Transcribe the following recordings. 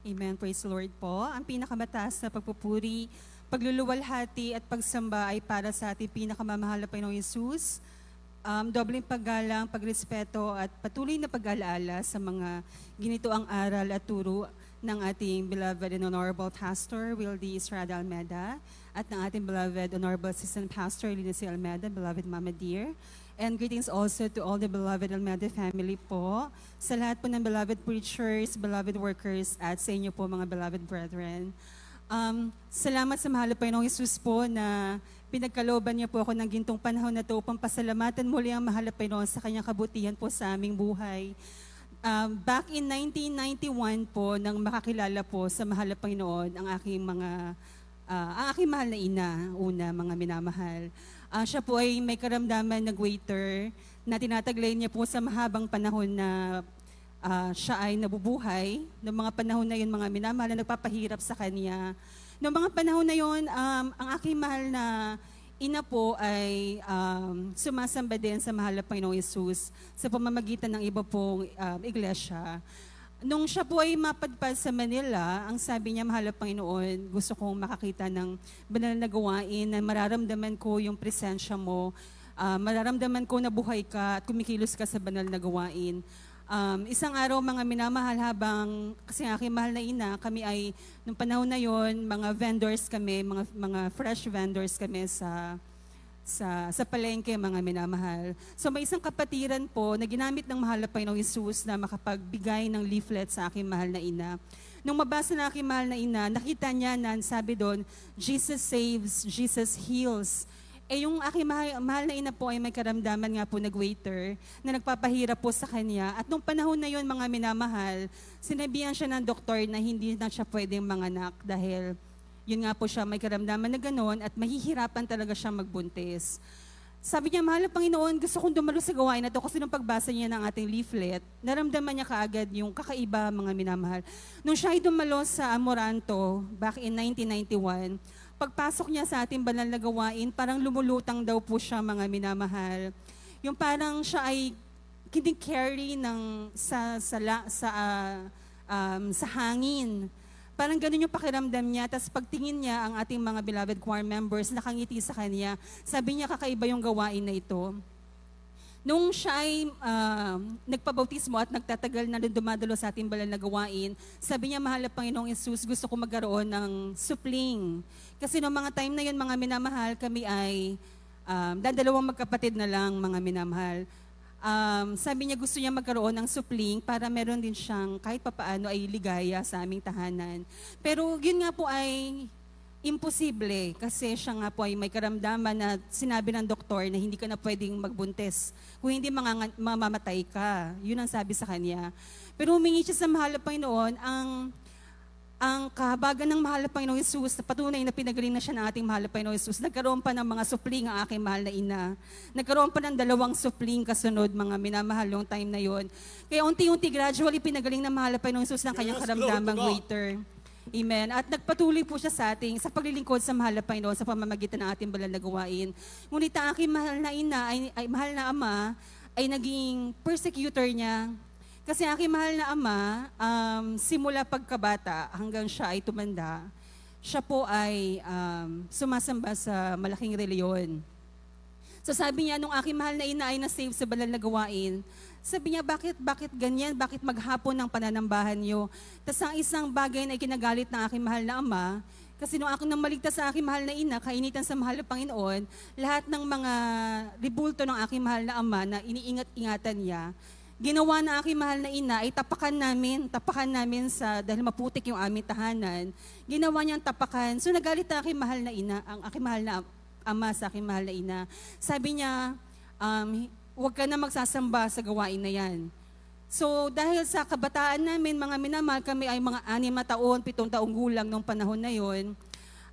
Amen. Praise the Lord po. Ang pinakamataas na pagpupuri, pagluluwalhati at pagsamba ay para sa ating pinakamamahal na Panginoong Yesus. Dobleng paggalang, pagrespeto at patuloy na pag-alaala sa mga ginitoang aral at turo ng ating beloved and honorable Pastor Wildy Estrada Almeda at ng ating beloved honorable Assistant Pastor Lindsay Almeda, beloved Mama Dear. And greetings also to all the beloved Almeda family po, sa lahat po ng beloved preachers, beloved workers, at sa inyo po mga beloved brethren. Salamat sa mahal na Panginoong Yesus po na pinagkalooban niya po ako ng gintong panahon na ito upang pasalamatan muli ang mahal na Panginoon sa kanyang kabutihan po sa aming buhay. Back in 1991 po, nang makakilala po sa mahal na Panginoon ang aking mahal na ina, mga minamahal. Siya po ay may karamdaman na waiter na tinataglay niya po sa mahabang panahon na siya ay nabubuhay. Noong mga panahon na yun, mga minamahal na nagpapahirap sa kanya. Noong mga panahon na yun, ang aking mahal na ina po ay sumasamba din sa mahal na Panginoong Yesus sa pamamagitan ng iba pong iglesia. Nung siya po ay mapadpad sa Manila, ang sabi niya, mahal na Panginoon, gusto kong makakita ng banal na gawain na mararamdaman ko yung presensya mo, mararamdaman ko na buhay ka at kumikilos ka sa banal na gawain. Isang araw, mga minamahal, habang, kasi aking mahal na ina, kami ay, nung panahon na yon, mga vendors kami, mga fresh vendors kami sa palengke, mga minamahal. So may isang kapatiran po na ginamit ng mahal na Panginoong Yesus na makapagbigay ng leaflet sa aking mahal na ina. Nung mabasa na aking mahal na ina, nakita niya na sabi doon, Jesus saves, Jesus heals. Yung aking mahal na ina po ay may karamdaman nga po nag-waiter na nagpapahirap po sa kanya. At nung panahon na yon, mga minamahal, sinabihan siya ng doktor na hindi na siya pwedeng manganak dahil yun nga po siya may karamdaman na gano'n at mahihirapan talaga siya magbuntis. Sabi niya, mahal na Panginoon, gusto kong dumalo sa gawain na to kasi nung pagbasa niya ng ating leaflet, naramdaman niya kaagad yung kakaiba, mga minamahal. Nung siya ay dumalo sa Amoranto, back in 1991, pagpasok niya sa ating banal na gawain, parang lumulutang daw po siya, mga minamahal. Yung parang siya ay kinicarry sa hangin. Parang ganun yung pakiramdam niya. Tapos pagtingin niya, ang ating mga beloved choir members, nakangiti sa kanya. Sabi niya, kakaiba yung gawain na ito. Nung siya ay nagpabautismo at nagtatagal na dumadalo sa ating banal na gawain, sabi niya, mahal na Panginoong Yesus, gusto ko magkaroon ng supling. Kasi noong mga time na yun, mga minamahal, kami ay dalawang magkapatid na lang, mga minamahal. Sabi niya gusto niya magkaroon ng supling para meron din siyang kahit papaano ay ligaya sa aming tahanan. Pero yun nga po ay imposible kasi siya nga po ay may karamdaman na sinabi ng doktor na hindi ka na pwedeng magbuntis. Kung hindi mamamatay ka. Yun ang sabi sa kanya. Pero humingi siya sa mahal na Panginoon ang kahabagan ng mahal na Panginoong Yesus, patunay na pinagaling na siya ng ating mahal na Panginoong Yesus. Nagkaroon pa ng mga supling ang aking mahal na ina. Nagkaroon pa ng 2 supling kasunod, mga minamahal yung time na yon. Kaya unti-unti, gradually, pinagaling ng mahal na Panginoong Yesus ng kanyang karamdamang waiter. Amen. At nagpatuloy po siya sa paglilingkod sa mahal na Panginoon sa pamamagitan ng ating banal na gawain. Ngunit ang aking mahal na ina, ay mahal na ama, ay naging persecutor niya. Kasi aking mahal na ama, simula pagkabata hanggang siya ay tumanda, siya po ay sumasamba sa malaking reliyon. So sabi niya, nung aking mahal na ina ay na-save sa banal na gawain, sabi niya, bakit ganyan? Bakit maghapon ng pananambahan niyo? Tapos ang isang bagay na ikinagalit ng aking mahal na ama, kasi nung ako nang maligtas sa aking mahal na ina, kainitan sa mahal na Panginoon, lahat ng mga ribulto ng aking mahal na ama na iniingat-ingatan niya, ginawa na aking mahal na ina ay tapakan namin dahil maputik yung aming tahanan, ginawa niyang tapakan. So nagalit ang aking mahal na ina, ang aking mahal na ama sa aking mahal na ina. Sabi niya, huwag ka na magsasamba sa gawain na yan. So dahil sa kabataan namin, mga minamahal, kami ay mga 6 taon, 7 taong gulang nung panahon na yon.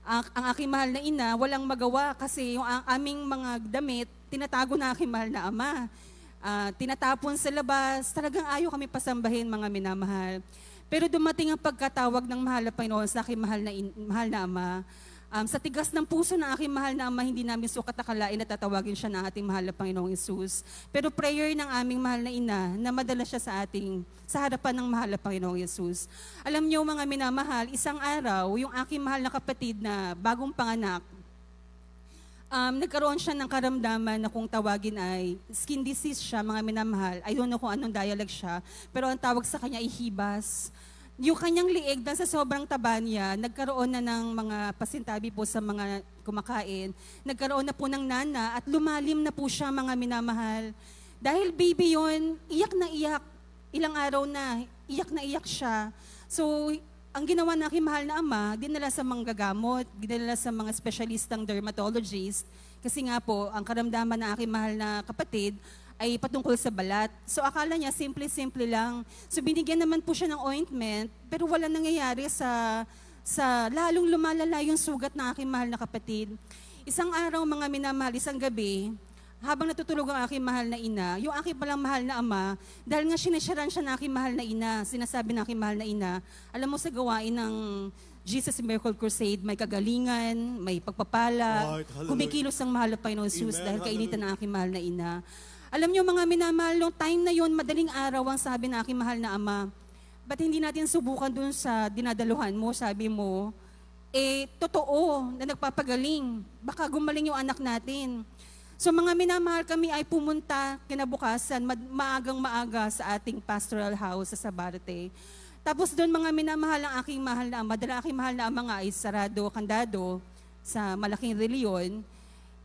Ang aking mahal na ina, walang magawa kasi yung aming mga damit, tinatago na aking mahal na ama. Tinatapon sa labas, talagang ayaw kami pasambahin, mga minamahal. Pero dumating ang pagkatawag ng mahal na Panginoon sa aking mahal na ama. Sa tigas ng puso ng aking mahal na Ama, hindi namin sukat akalain na tatawagin siya ng ating mahal na Panginoong Hesus. Pero prayer ng aming mahal na ina na madala siya sa harapan ng mahal na Panginoong Hesus. Alam niyo mga minamahal, isang araw, yung aking mahal na kapatid na bagong panganak, nagkaroon siya ng karamdaman na kung tawagin ay skin disease siya, mga minamahal. I don't know kung anong dialect siya, pero ang tawag sa kanya ay hibas. Yung kanyang liig, dahil sa sobrang taba niya, nagkaroon na ng mga pasintabi po sa mga kumakain. Nagkaroon na po ng nana at lumalim na po siya, mga minamahal. Dahil baby yon, iyak na iyak. Ilang araw na iyak siya. So, ang ginawa ng aking mahal na ama, dinala sa mga gagamot, dinala sa mga specialistang dermatologist, kasi nga po, ang karamdaman ng aking mahal na kapatid ay patungkol sa balat. So akala niya, simple-simple lang. So binigyan naman po siya ng ointment, pero wala nangyayari sa lalong lumalala yung sugat ng aking mahal na kapatid. Isang araw, mga minamahal, isang gabi, habang natutulog ang aking mahal na ina, yung aking palang mahal na ama, dahil nga sinesyaran siya ng aking mahal na ina, sinasabi ng aking mahal na ina, alam mo sa gawain ng Jesus Miracle Crusade, may kagalingan, may pagpapala, kumikilos ang mahal na Panginoon Jesus dahil kainitan ng aking mahal na ina. Alam niyo mga minamahal, nung time na yon, madaling araw ang sabi ng aking mahal na ama, ba't hindi natin subukan dun sa dinadaluhan mo, sabi mo, totoo na nagpapagaling, baka gumaling yung anak natin. So mga minamahal, kami ay pumunta kinabukasan, maagang-maaga sa ating pastoral house sa Sabarte. Tapos doon mga minamahal ang aking mahal na ama, dahil aking mahal na ama nga ay sarado, kandado sa malaking reliyon.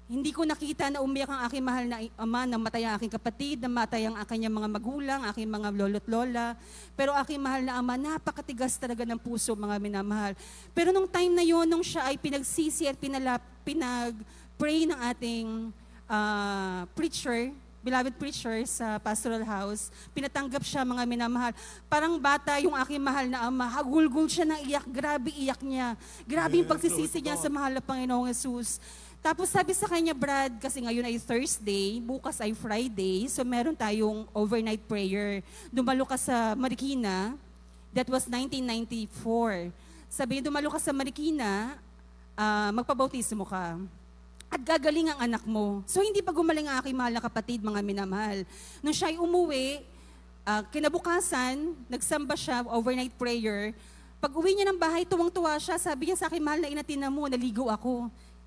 Hindi ko nakita na umiyak ang aking mahal na ama, namatay ang aking kapatid, namatay ang kanyang mga magulang, aking mga lolo't lola. Pero aking mahal na ama, napakatigas talaga ng puso, mga minamahal. Pero nung time na yon, nung siya ay pinagsisi at pinag-pray ng ating preacher, beloved preacher sa pastoral house, pinatanggap siya, mga minamahal. Parang bata yung aking mahal na ama, hagulgul siya ng iyak, grabe iyak niya. Grabe yung pagsisisi niya sa mahal na Panginoong Hesus. Tapos sabi sa kanya, Brad, kasi ngayon ay Thursday, bukas ay Friday, so meron tayong overnight prayer. Dumalo ka sa Marikina, that was 1994. Sabi, dumalo ka sa Marikina, magpabautismo ka. At gagaling ang anak mo. So hindi pa gumaling ang aking mahal na kapatid, mga minamahal. Nung siya ay umuwi, kinabukasan, nagsamba siya, overnight prayer. Pag uwi niya ng bahay, tuwang-tuwa siya. Sabi niya sa aking mahal na ina, tinan mo, naligo ako.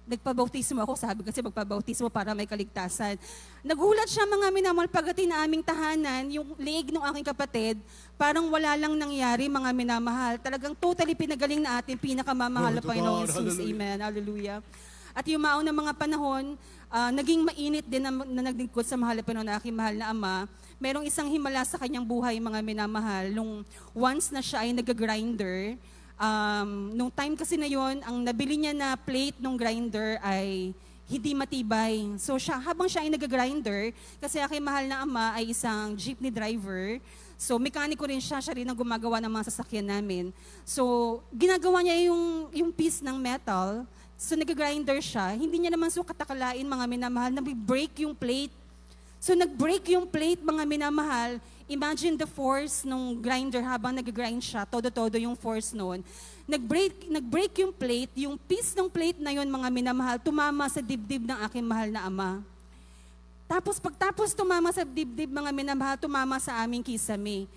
Nagpabautismo ako, sabi kasi magpabautismo para may kaligtasan. Nagulat siya, mga minamahal, pagdating na aming tahanan, yung leeg ng aking kapatid, parang wala lang nangyari, mga minamahal. Talagang totally pinagaling na ating pinakamamahal na Panginoong Jesus. Amen. Hallelujah. At yung mauna ng mga panahon, naging mainit din na naglingkod sa mahal na Panginoon na aking mahal na ama. Merong isang himala sa kanyang buhay, mga minamahal, nung once na siya ay nag-grinder, nung time kasi na yon, ang nabili niya na plate ng grinder ay hindi matibay. So habang siya ay nag-grinder, kasi aking mahal na ama ay isang jeepney driver, so mekaniko rin siya rin ang gumagawa ng mga sasakyan namin. So ginagawa niya yung piece ng metal. So nag-grinder siya, hindi niya naman sukat akalain, mga minamahal, na break yung plate. So nag-break yung plate, mga minamahal. Imagine the force nung grinder habang nag-grind siya, todo-todo yung force noon. Nag-break yung plate, yung piece ng plate na yon, mga minamahal, tumama sa dibdib ng aking mahal na ama. Pagtapos tumama sa dibdib, mga minamahal, tumama sa aming kisame.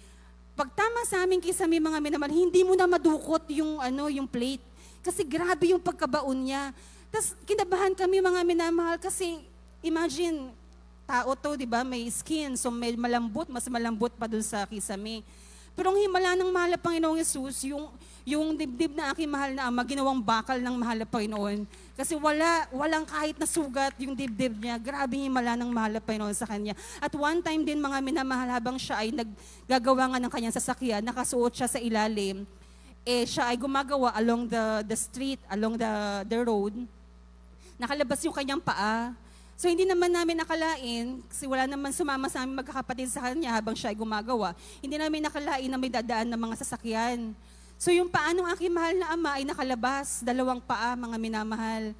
Pagtama sa aming kisame, mga minamahal, hindi mo na madukot yung plate. Kasi grabe yung pagkabaon niya. Tapos kinabahan kami, mga minamahal, kasi imagine, tao to, di ba, may skin, so may malambot, mas malambot pa dun sa kisame. Pero ang himala ng mahal na Panginoong Hesus, yung dibdib na aking mahal na ama, ginawang bakal ng mahal na Panginoon. Kasi walang kahit na sugat yung dibdib niya. Grabe yung himala ng mahal na Panginoon sa kanya. At one time din, mga minamahal, habang siya ay naggagawa nga ng kanyang sasakyan, nakasuot siya sa ilalim, siya ay gumagawa along the street, along the road. Nakalabas yung kanyang paa. So hindi naman namin nakalain, kasi wala naman sumama sa aming magkakapatid sa kanya habang siya ay gumagawa. Hindi namin nakalain na may dadaan ng mga sasakyan. So yung paa ng aking mahal na ama ay nakalabas, 2 paa, mga minamahal.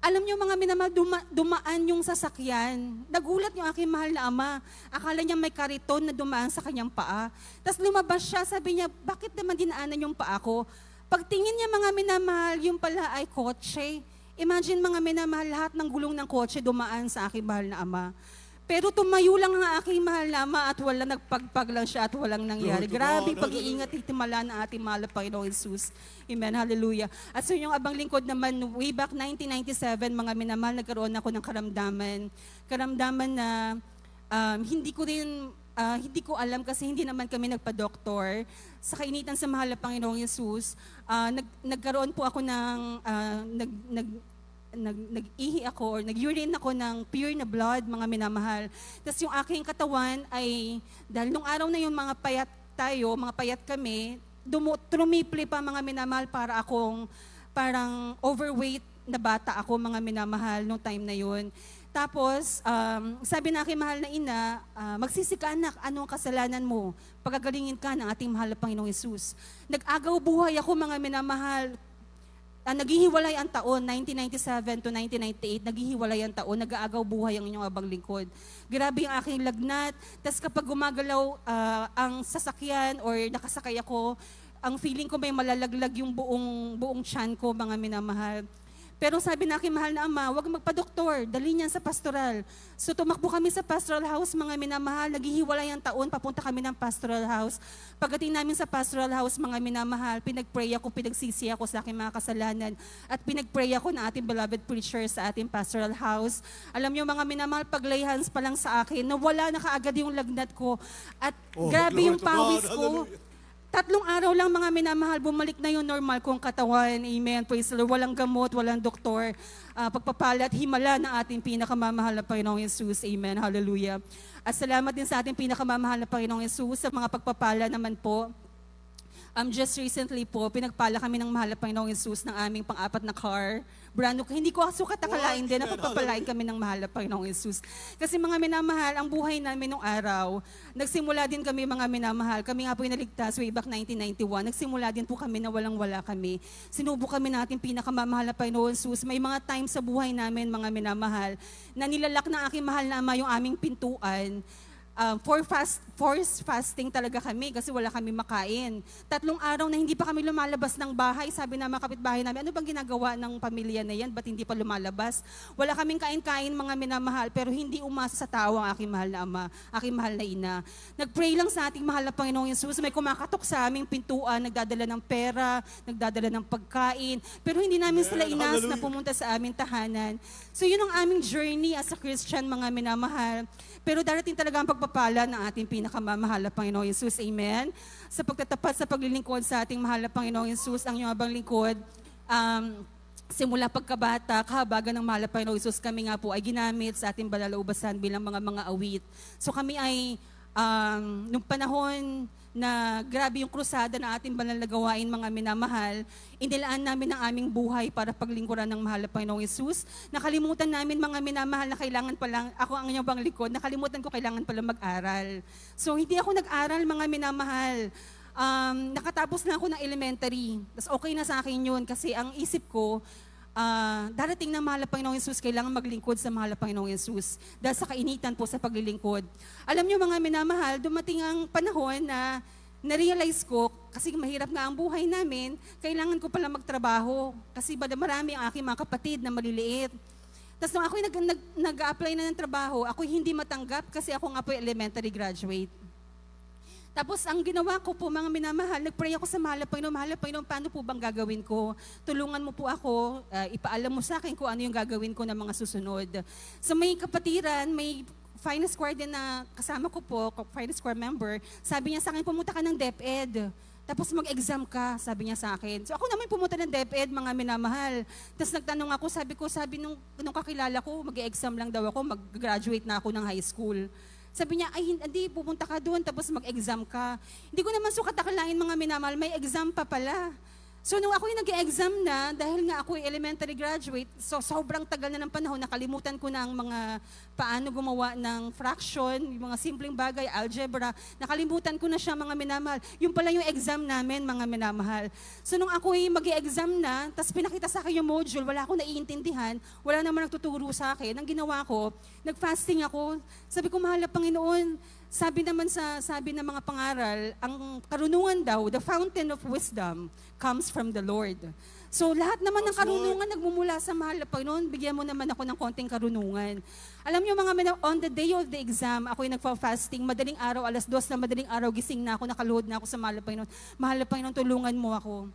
Alam niyo, mga minamahal, dumaan yung sasakyan. Nagulat yung aking mahal na ama. Akala niya may kariton na dumaan sa kanyang paa. Tapos lumabas siya, sabi niya, bakit naman dinaanan yung paa ko? Pagtingin niya mga minamahal, yung pala ay kotse. Imagine mga minamahal, lahat ng gulong ng kotse dumaan sa aking mahal na Ama. Pero tumayo lang ang aking mahal na Ama at wala nagpagpag lang siya at walang nangyari. Grabe pag-iingat at himala ng ating mahal na Panginoong Jesus. Amen, hallelujah. At sa inyong abang lingkod naman, way back 1997, mga minamahal, nagkaroon ako ng karamdaman. Karamdaman na hindi ko alam kasi hindi naman kami nagpa-doktor. Sa kainitan sa mahal na Panginoong Jesus, nagkaroon po ako ng, nag-ihi ako or nag-urine ako ng pure na blood, mga minamahal. Tapos yung aking katawan ay, dahil nung araw na yung mga payat tayo, mga payat kami, trumipli pa mga minamahal para akong parang overweight na bata ako, mga minamahal, nung time na yun. Tapos, sabi na aking mahal na ina, magsisi ka anak, anong kasalanan mo? Pagagalingin ka ng ating mahal na Panginoong Jesus. Nag-agaw buhay ako, mga minamahal. Naghihiwalay ang taon, 1997 to 1998, naghihiwalay ang taon, nag-aagaw buhay ang inyong abang lingkod. Grabe ang aking lagnat. Tapos kapag gumagalaw ang sasakyan or nakasakay ako, ang feeling ko may malalaglag yung buong tiyan ko, mga minamahal. Pero sabi na aking mahal na Ama, huwag magpa-doktor, dali niyan sa pastoral. So tumakbo kami sa pastoral house, mga minamahal, naghihiwalay ang taon, papunta kami ng pastoral house. Pagdating namin sa pastoral house, mga minamahal, pinag-pray ako, pinagsisi ako sa aking mga kasalanan, at pinag-pray ako na ating beloved preacher sa ating pastoral house. Alam niyo mga minamahal, pag-lay hands pa lang sa akin, nawala na kaagad yung lagnat ko, at grabe yung pawis ko. 3 araw lang mga minamahal, bumalik na yung normal kong katawan. Amen. Praise the Lord. Walang gamot, walang doktor. Pagpapala at himala ng ating pinakamamahal na Panginoong Jesus. Amen. Hallelujah. At salamat din sa ating pinakamamahal na Panginoong Jesus sa mga pagpapala naman po. Just recently po, pinagpala kami ng mahal na Panginoong Jesus ng aming pang-apat na car. Brando, hindi ko sukat akalain din na pagpapalain kami ng mahal na Panginoong Jesus. Kasi mga minamahal, ang buhay namin nung araw, nagsimula din kami mga minamahal. Kami nga po inaligtas way back 1991. Nagsimula din po kami na walang-wala kami. Sinubo kami natin pinakamamahal na Panginoong Jesus. May mga times sa buhay namin, mga minamahal, na nilalak ng aking mahal na Ama yung aming pintuan. Forced fasting talaga kami kasi wala kami makain. 3 araw na hindi pa kami lumalabas ng bahay. Sabi na mga kapitbahay namin, ano bang ginagawa ng pamilya na yan? Ba't hindi pa lumalabas? Wala kaming kain-kain, mga minamahal, pero hindi umasa sa tao ang aking mahal na Ama, aking mahal na Ina. Nag-pray lang sa ating mahal na Panginoong Jesus. May kumakatok sa aming pintuan, nagdadala ng pera, nagdadala ng pagkain, pero hindi namin sila inas na pumunta sa aming tahanan. So yun ang aming journey as a Christian, mga minamahal. Pero darating talaga ang pagpapala ng ating pinakamamahal na Panginoong Jesus. Amen. Sa pagtatapat sa paglilingkod sa ating mahal na Panginoong Jesus, ang iyong abang lingkod, simula pagkabata, kahabagan ng mahal na Panginoong Jesus, kami nga po ay ginamit sa ating banalaubasan bilang mga awit. So kami ay, nung panahon na grabe yung krusada na ating banal na gawain, mga minamahal, inilaan namin ang aming buhay para paglingkuran ng mahal na Panginoong Jesus. Nakalimutan namin, mga minamahal, na kailangan palang, ako ang inyong banglikod, nakalimutan ko kailangan palang mag-aral. So hindi ako nag-aral, mga minamahal. Nakatapos na ako ng elementary. Tapos okay na sa akin yun kasi ang isip ko, darating na mahal na Panginoong Jesus, kailangan maglingkod sa mahal na Panginoong Jesus dahil sa kainitan po sa paglilingkod. Alam niyo mga minamahal, dumating ang panahon na na-realize ko, kasi mahirap nga ang buhay namin, kailangan ko pala magtrabaho kasi marami ang aking mga kapatid na maliliit. Tapos nung ako'y nag-apply na ng trabaho, ako'y hindi matanggap kasi ako nga po elementary graduate. Tapos ang ginawa ko po, mga minamahal, nag-pray ako sa mahal na Panginoon, paano po bang gagawin ko? Tulungan mo po ako, ipaalam mo sa akin kung ano yung gagawin ko na mga susunod. So may kapatiran, may finance square din na kasama ko po, finance square member, sabi niya sa akin, pumunta ka ng DepEd. Tapos mag-exam ka, sabi niya sa akin. So ako naman pumunta ng DepEd, mga minamahal. Tapos nagtanong ako, sabi nung kakilala ko, mag-exam lang daw ako, mag-graduate na ako ng high school. Sabi niya, ay hindi, pupunta ka doon, tapos mag-exam ka. Hindi ko naman sukat akalain, mga minamahal, may exam pa pala. So nung ako'y nag-exam na, dahil nga ako'y elementary graduate, so sobrang tagal na ng panahon, nakalimutan ko na ang mga paano gumawa ng fraction, yung mga simpleng bagay, algebra, nakalimutan ko na siya, mga minamahal. Yung pala yung exam namin, mga minamahal. So nung ako'y mag-exam na, tapos pinakita sa akin yung module, wala akong naiintindihan, wala naman nagtuturo sa akin. Ang ginawa ko, nag-fasting ako, sabi ko, mahal na Panginoon, sabi ng mga pangaral, ang karunungan daw, the fountain of wisdom comes from the Lord. So lahat naman ng karunungan nagmumula sa mahal na Panginoon. Bigyan mo naman ako ng konting karunungan. Alam niyo on the day of the exam, ako'y nagfa-fasting, madaling araw, 2:00 na madaling araw, gising na ako, nakaluhod na ako sa mahal na Panginoon. Mahal na Panginoon, tulungan mo ako.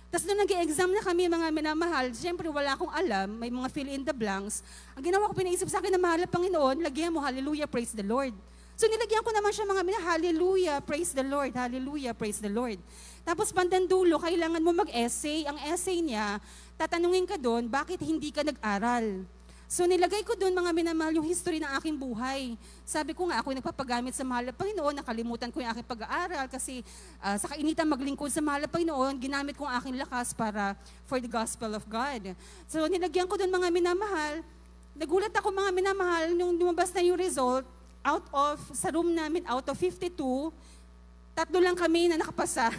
Tapos nung nag-exam na kami, mga minamahal, siyempre wala akong alam, may mga fill in the blanks. Ang ginawa ko, pinaisip sa akin na mahal na Panginoon, lagyan mo, hallelujah, praise the Lord. So nilagyan ko naman siya mga hallelujah, praise the Lord, hallelujah, praise the Lord. Tapos pandandulo, kailangan mo mag-essay. Ang essay niya, tatanungin ka doon, bakit hindi ka nag-aral? So nilagay ko doon mga minamahal yung history ng aking buhay. Sabi ko nga, ako nagpapagamit sa mahal na Panginoon, nakalimutan ko yung aking pag-aaral kasi sa kainitan maglingkod sa mahal na Panginoon, ginamit ko ang aking lakas for the gospel of God. So nilagyan ko doon mga minamahal. Nagulat ako mga minamahal nung lumabas na yung result, sa room namin, out of 52, 3 lang kami na nakapasa.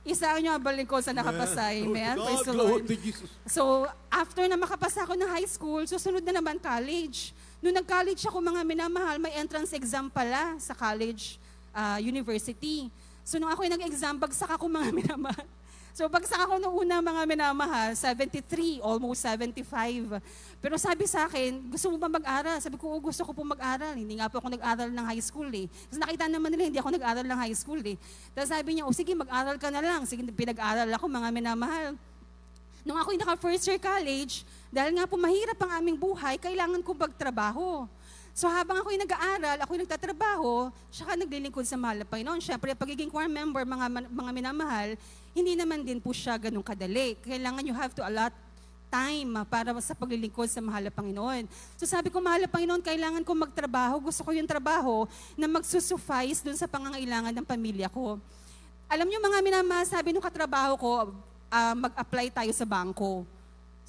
Isa nyo abalin ko sa nakapasa. Amen. Praise the Lord. So, after na makapasa ako ng high school, susunod na naman college. Nung nag-college ako, mga minamahal, may entrance exam pala sa college university. So, nung ako'y nag-exam, bagsak ako mga minamahal. So, bagsak ako nung una mga minamahal, 73, almost 75. Pero sabi sa akin, gusto mo ba mag-aral? Sabi ko, gusto ko po mag-aral. Hindi nga po ako nag-aral ng high school eh. Tapos nakita naman nila, hindi ako nag-aral ng high school eh. Tapos sabi niya, sige, mag-aral ka na lang. Sige, pinag-aral ako mga minamahal. Nung ako'y naka-first year college, dahil nga po mahirap ang aming buhay, kailangan ko magtrabaho. So habang ako'y nag-aaral, ako'y nagtatrabaho, saka naglilingkod sa mahal na Panginoon. Siyempre, pagiging choir member, mga minamahal, hindi naman din po siya ganun kadali. Kailangan you have to allot time para sa paglilingkod sa mahal na Panginoon. So sabi ko, mahal na Panginoon, kailangan ko magtrabaho. Gusto ko yung trabaho na magsusuffice dun sa pangangailangan ng pamilya ko. Alam niyo mga minamahal, sabi nung katrabaho ko, mag-apply tayo sa bangko.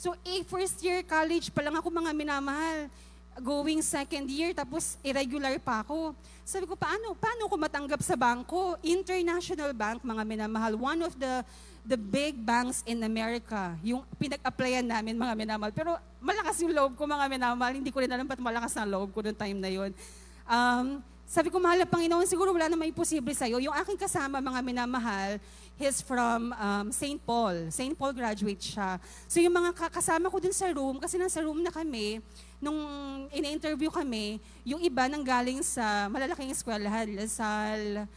So first year college pa lang ako mga minamahal. Going second year, tapos irregular pa ako. Sabi ko, paano ko matanggap sa bangko? International Bank, mga minamahal, one of the big banks in America, yung pinag-applyan namin, mga minamahal. Pero malakas yung loob ko, mga minamahal. Hindi ko rin alam ba't malakas ang loob ko noong time na yun. Sabi ko, mahal na Panginoon, siguro wala namang imposible sa'yo. Yung aking kasama, mga minamahal, he's from St. Paul. St. Paul graduate siya. So yung mga kasama ko dun sa room, kasi nasa room na kami, nung in-interview kami, yung iba nang galing sa malalaking eskwelahan, Lasal,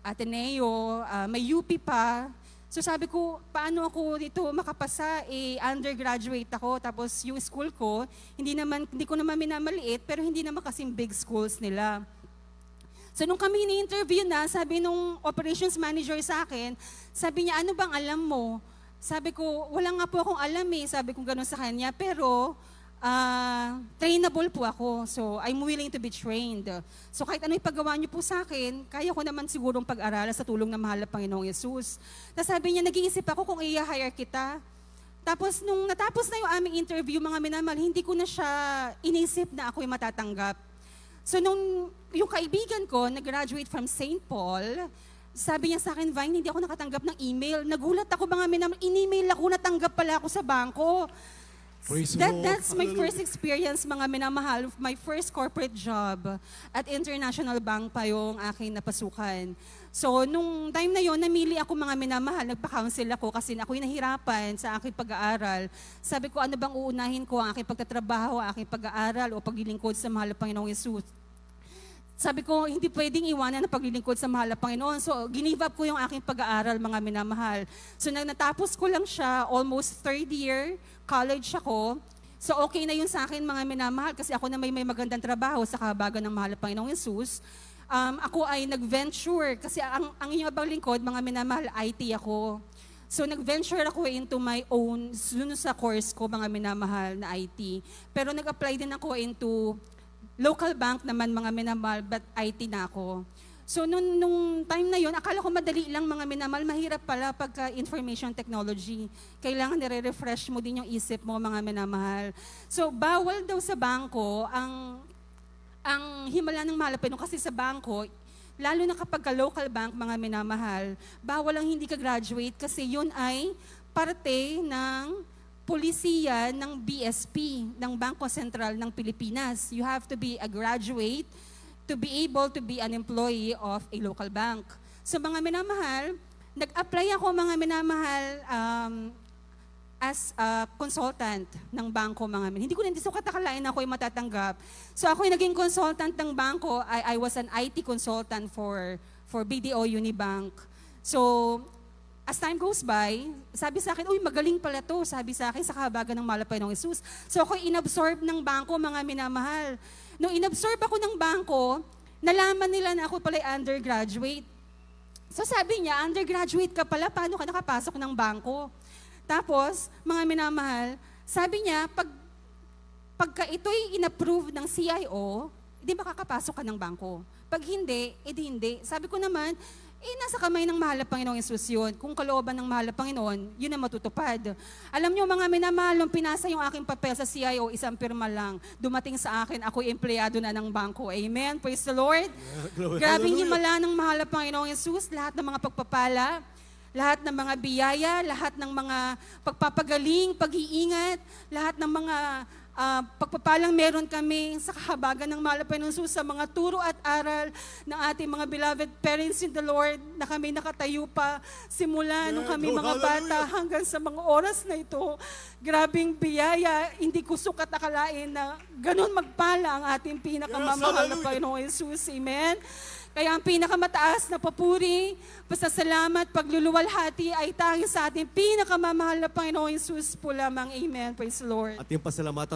Ateneo, may UP pa. So sabi ko, paano ako dito makapasa? Undergraduate ako, tapos yung school ko, hindi ko naman minamaliit, pero hindi naman kasing big schools nila. So nung kami ni-interview na, sabi nung operations manager sa akin, sabi niya, ano bang alam mo? Sabi ko, wala nga po akong alam eh. Sabi ko gano'n sa kanya, pero trainable po ako. So I'm willing to be trained. So kahit ano ipagawa niyo po sa akin, kaya ko naman sigurong pag-aralan sa tulong ng mahal na Panginoong Yesus. Tapos sabi niya, nag-iisip ako kung i-hire kita. Tapos nung natapos na yung aming interview, mga minamahal, hindi ko na siya inisip na ako'y matatanggap. So nung yung kaibigan ko, nag-graduate from St. Paul, sabi niya sa akin, Vine, hindi ako nakatanggap ng email. Nagulat ako mga minamahal, in-email ako, natanggap pala ako sa bangko. That's my first experience, mga minamahal. My first corporate job at International Bank pa yung aking napasukan. So nung time na yon, namili ako mga minamahal, nagpa-counsel ako kasi ako'y nahirapan sa aking pag-aaral. Sabi ko, ano bang uunahin ko, ang aking pagtatrabaho, ang aking pag-aaral o paglilingkod sa mahal na Panginoong Yesus? Sabi ko, hindi pwedeng iwanan ang paglilingkod sa mahal na Panginoon. So, ginive up ko yung aking pag-aaral, mga minamahal. So, natapos ko lang siya, almost third year, college ako. So, okay na yun sa akin, mga minamahal, kasi ako na may magandang trabaho sa kahabagan ng mahal na Panginoong Yesus. Ako ay nag-venture, kasi ang inyong abang lingkod, mga minamahal, IT ako. So, nag-venture ako into my own, sa course ko, mga minamahal na IT. Pero nag-apply din ako into local bank naman, mga minamahal, but IT na ako. So, nung time na yon, akala ko madali lang, mga minamahal, mahirap pala pagka information technology. Kailangan nire-refresh mo din yung isip mo, mga minamahal. So, bawal daw sa bangko ang himala ng mahal na Panginoon, kasi sa bangko, lalo na kapag local bank, mga minamahal, bawal ang hindi ka graduate kasi yun ay parte ng polisiya ng BSP, ng Bangko Sentral ng Pilipinas. You have to be a graduate to be able to be an employee of a local bank. So mga minamahal, nag-apply ako mga minamahal as a consultant ng bangko mga min. Hindi ko katakalain na ako ay matatanggap. So ako ay naging consultant ng bangko. I was an IT consultant for BDO Unibank. So as time goes by, sabi sa akin, uy, magaling pala to, sabi sa akin, sa kahabagan ng malapay ng Jesus. So ako inabsorb ng bangko, mga minamahal. Nung inabsorb ako ng bangko, nalaman nila na ako pala undergraduate. So sabi niya, undergraduate ka pala, paano ka nakapasok ng bangko? Tapos, mga minamahal, sabi niya, pagka ito'y inapprove ng CIO, di makakapasok ka ng bangko. Pag hindi, edi hindi. Sabi ko naman, nasa kamay ng mahal na Panginoong Yesus yun. Kung kalooban ng mahal na Panginoon, yun ang matutupad. Alam niyo mga minamahal, nung pinasa yung aking papel sa CIO, isang pirma lang. Dumating sa akin, ako'y empleyado na ng bangko. Amen? Praise the Lord. Grabing himala ng mahal na Panginoong Yesus, lahat ng mga pagpapala, lahat ng mga biyaya, lahat ng mga pagpapagaling, pag-iingat, lahat ng mga pagpapalang meron kami sa kahabagan ng malapay ng Jesus sa mga turo at aral ng ating mga beloved parents in the Lord na kami nakatayo pa simula nung kami mga bata hanggang sa mga oras na ito. Grabing biyaya, hindi ko sukat akalain na ganun magpala ang ating pinakamamahal na Panginoong Jesus. Amen? Kaya ang pinakamataas na papuri, pasasalamat, pagluluwalhati ay tanging sa ating pinakamamahal na Panginoong Jesus po lamang. Amen. Praise the Lord. At yung pasalamatan